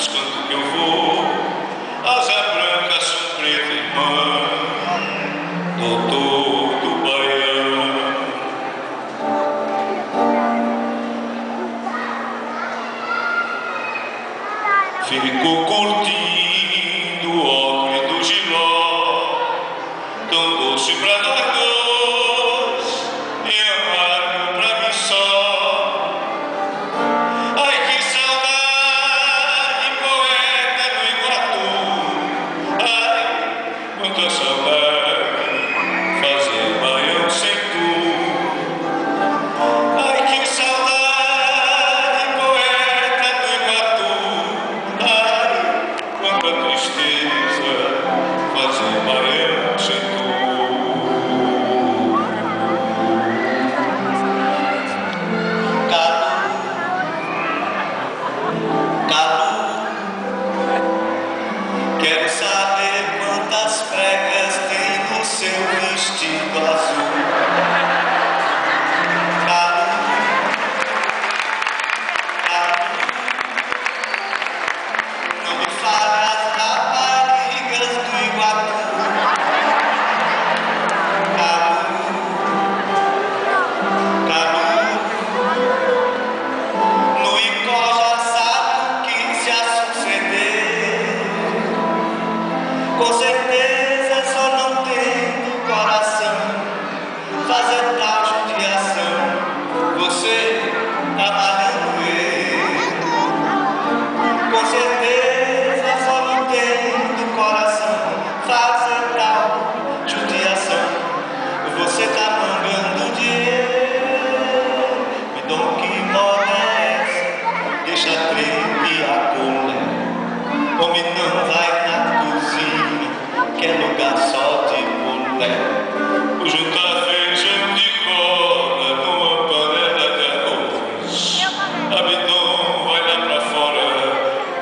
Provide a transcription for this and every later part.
Mas quando que eu vou, asa branca, preta irmã, doutor do Baiano. Ficou curtindo o ocre do giló, tão doce pra nós dois e amargo pra mim só. Ai, que saudade, poeta do Iguatu. Ai, quanta saudade, fazer baião sem tu. Ai, que saudade, poeta do Iguatu. Ai, quanta tristeza, fazer baião sem tu. Quero saber quantas pregas tem no seu vestido azul. Calu, Calu, não me fale as raparigas do Iguatu. Calu, Calu, no Icó já sabe o que se a suceder. Com certeza só não tendo coração fazer tal judiação. Você tá malhando ele. Com certeza só não tendo coração fazer tal judiação. Você tá mangando de ele. Me dá um que moda é essa? Deixa treme a colher. Homem não vai na cozinha, que é lugar só de mulher. O juntar feijão de cola numa panela de arroz. Abdom vai lá pra fora,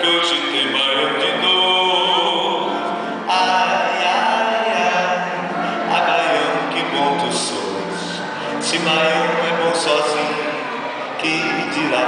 que hoje tem baião de dor. Ai, ai, ai, a baião, que bom tu sois. Se baião é bom sozinho, que dirá